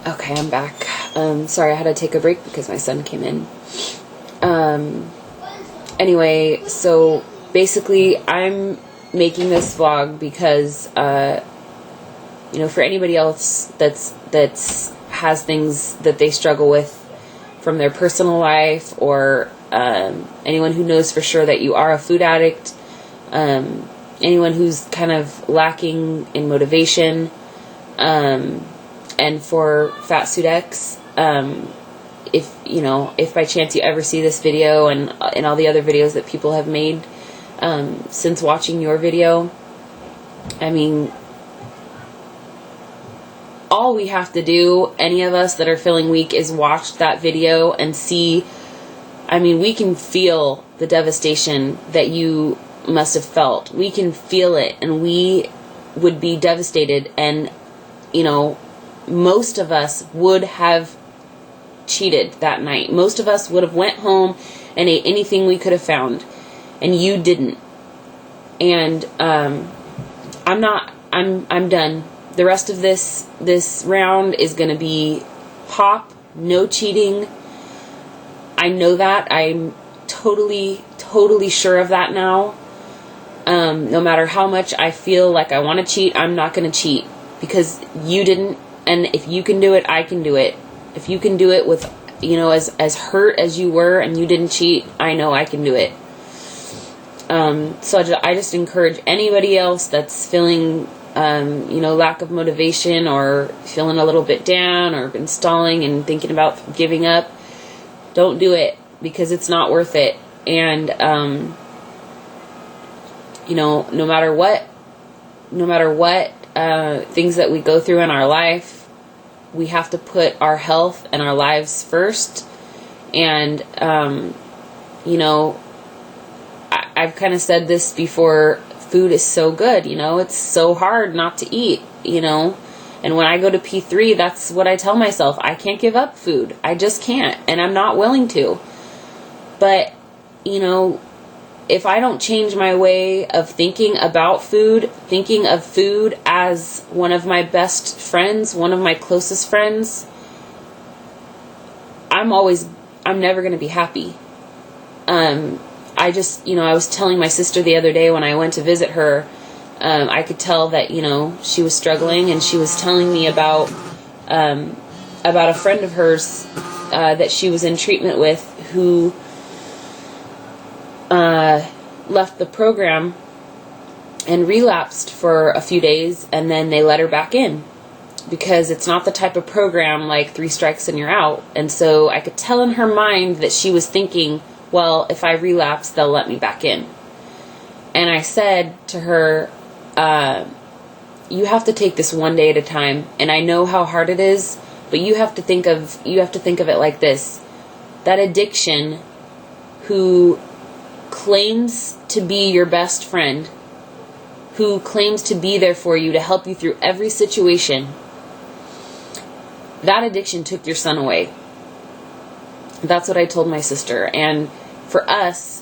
Okay, I'm back. Sorry, I had to take a break because my son came in. Anyway, so basically I'm making this vlog because, for anybody else that's has things that they struggle with from their personal life, or anyone who knows for sure that you are a food addict, anyone who's kind of lacking in motivation, and for Fat Suit X, if by chance you ever see this video and all the other videos that people have made since watching your video, I mean, all we have to do, any of us that are feeling weak, is watch that video and see. I mean, we can feel the devastation that you must have felt. We can feel it, and we would be devastated, and most of us would have cheated that night. Most of us would have went home and ate anything we could have found, and you didn't. And I'm done. The rest of this round is going to be pop, no cheating. I know that. I'm totally sure of that now. No matter how much I feel like I want to cheat, I'm not going to cheat, because you didn't. And if you can do it, I can do it. If you can do it with, as hurt as you were and you didn't cheat, I know I can do it. So I just encourage anybody else that's feeling, lack of motivation, or feeling a little bit down, or been stalling and thinking about giving up, don't do it, because it's not worth it. And, no matter what things that we go through in our life, we have to put our health and our lives first. And, I've kind of said this before, food is so good, it's so hard not to eat, and when I go to P3, that's what I tell myself. I can't give up food. I just can't, and I'm not willing to. But, if I don't change my way of thinking about food, thinking of food as one of my best friends, one of my closest friends, I'm never going to be happy. I was telling my sister the other day when I went to visit her, I could tell that, she was struggling, and she was telling me about a friend of hers that she was in treatment with, who left the program and relapsed for a few days, and then they let her back in, because it's not the type of program like 3 strikes and you're out. And so I could tell in her mind that she was thinking, well, if I relapse, they'll let me back in. And I said to her, you have to take this one day at a time. And I know how hard it is, but you have to think of it like this. That addiction, who claims to be your best friend, who claims to be there for you, to help you through every situation, that addiction took your son away. That's what I told my sister. And for us,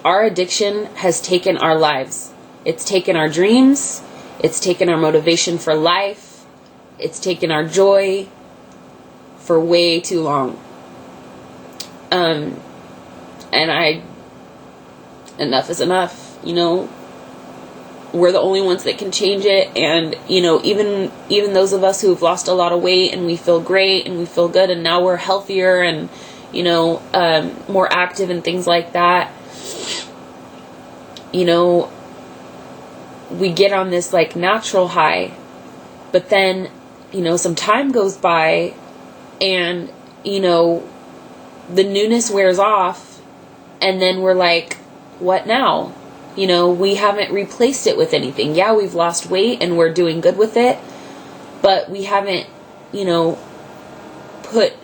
our addiction has taken our lives. It's taken our dreams. It's taken our motivation for life. It's taken our joy for way too long. Enough is enough. We're the only ones that can change it. And, even those of us who have lost a lot of weight, and we feel great and we feel good, and now we're healthier and, more active and things like that, we get on this like natural high, but then, some time goes by, and, the newness wears off, and then we're like, what now? We haven't replaced it with anything. Yeah, we've lost weight and we're doing good with it, but we haven't, put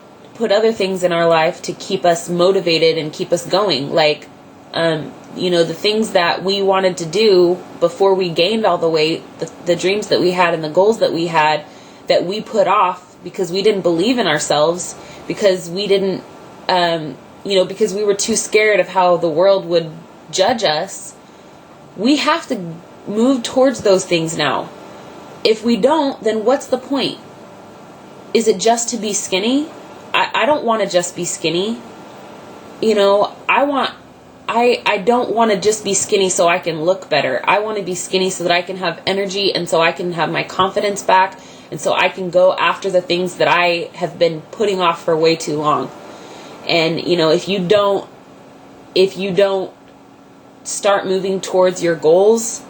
other things in our life to keep us motivated and keep us going. Like, the things that we wanted to do before we gained all the weight, the dreams that we had and the goals that we had, that we put off because we didn't believe in ourselves, because we didn't, because we were too scared of how the world would judge us. We have to move towards those things now. If we don't, then what's the point? is it just to be skinny? I don't want to just be skinny. You know, I don't want to just be skinny so I can look better. I want to be skinny so that I can have energy, and so I can have my confidence back, and so I can go after the things that I have been putting off for way too long. And, you know, if you don't start moving towards your goals,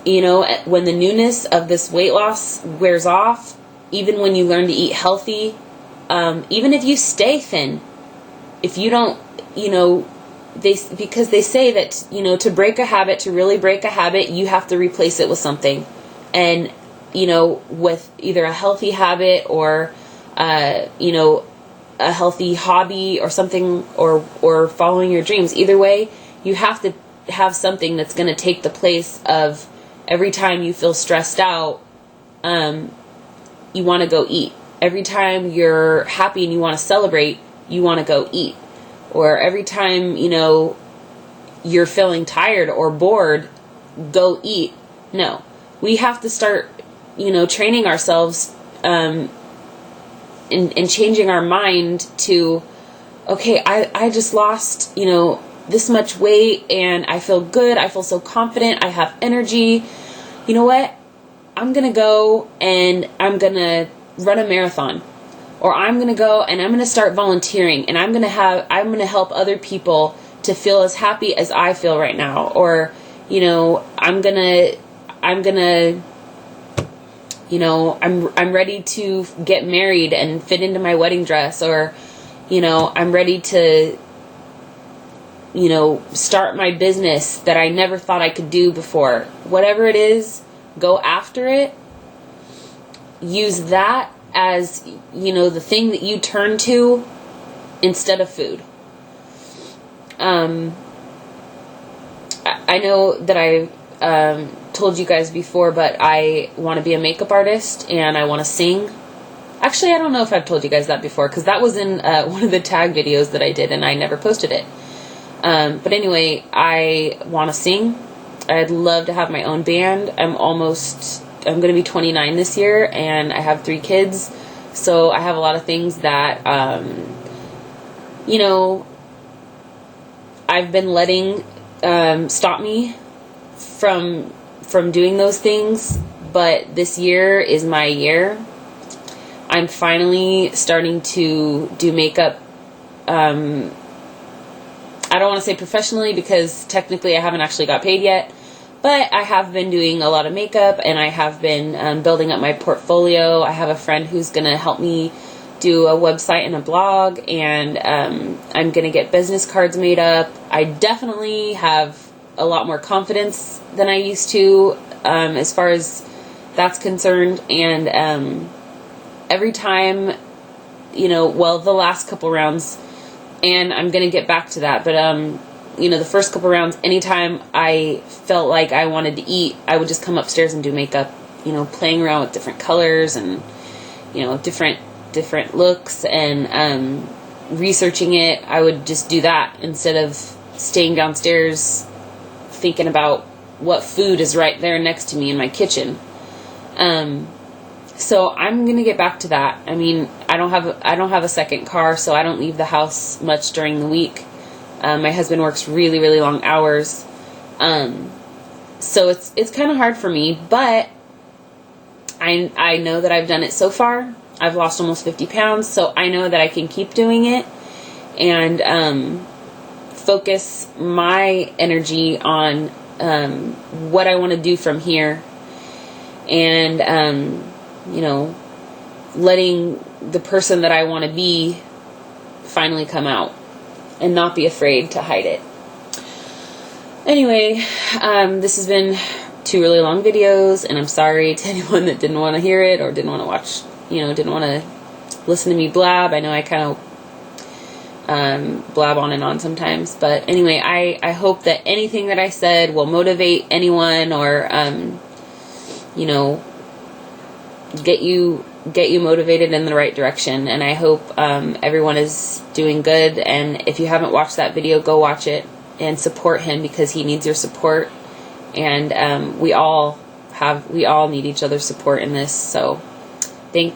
you know, when the newness of this weight loss wears off, even when you learn to eat healthy, even if you stay thin, if you don't, you know, because they say that, you know, to break a habit, to really break a habit, you have to replace it with something. And, you know, with either a healthy habit or, you know, a healthy hobby or something, or following your dreams. Either way, you have to have something that's going to take the place of every time you feel stressed out, you want to go eat. Every time you're happy and you want to celebrate, you want to go eat. Or every time, you know, you're feeling tired or bored, go eat. No, we have to start, you know, training ourselves, and changing our mind to, okay, I just lost, you know, this much weight and I feel good. I feel so confident. I have energy. You know what? I'm going to go and I'm going to run a marathon, or I'm going to go and I'm going to start volunteering, and I'm going to help other people to feel as happy as I feel right now. Or, you know, I'm going to, you know, I'm ready to get married and fit into my wedding dress, or, you know, I'm ready to, you know, start my business that I never thought I could do before. Whatever it is, go after it. Use that as, you know, the thing that you turn to instead of food. I know that I told you guys before, but I want to be a makeup artist and I want to sing. Actually, I don't know if I've told you guys that before, because that was in one of the tag videos that I did and I never posted it. But anyway, I want to sing. I'd love to have my own band. I'm going to be 29 this year, and I have 3 kids. So I have a lot of things that, you know, I've been letting stop me from doing those things. But this year is my year. I'm finally starting to do makeup. I don't want to say professionally, because technically I haven't actually got paid yet. But I have been doing a lot of makeup, and I have been building up my portfolio. I have a friend who's going to help me do a website and a blog, and I'm going to get business cards made up. I definitely have a lot more confidence than I used to, as far as that's concerned. And every time, you know, well, the last couple rounds, and I'm going to get back to that, but you know, the first couple rounds, anytime I felt like I wanted to eat, I would just come upstairs and do makeup, you know, playing around with different colors and, you know, different looks, and researching it. I would just do that instead of staying downstairs thinking about what food is right there next to me in my kitchen. So I'm going to get back to that. I mean, I don't have a second car, so I don't leave the house much during the week. My husband works really, really long hours. So it's kind of hard for me, but I know that I've done it so far. I've lost almost 50 pounds, so I know that I can keep doing it and focus my energy on what I want to do from here, and you know, letting the person that I want to be finally come out and not be afraid to hide it. Anyway, this has been 2 really long videos, and I'm sorry to anyone that didn't want to hear it or didn't want to watch, you know, didn't want to listen to me blab. I know I kind of blab on and on sometimes, but anyway, I hope that anything that I said will motivate anyone, or you know, get you motivated in the right direction. And I hope everyone is doing good. And if you haven't watched that video, go watch it and support him, because he needs your support. And we all need each other's support in this. So thanks.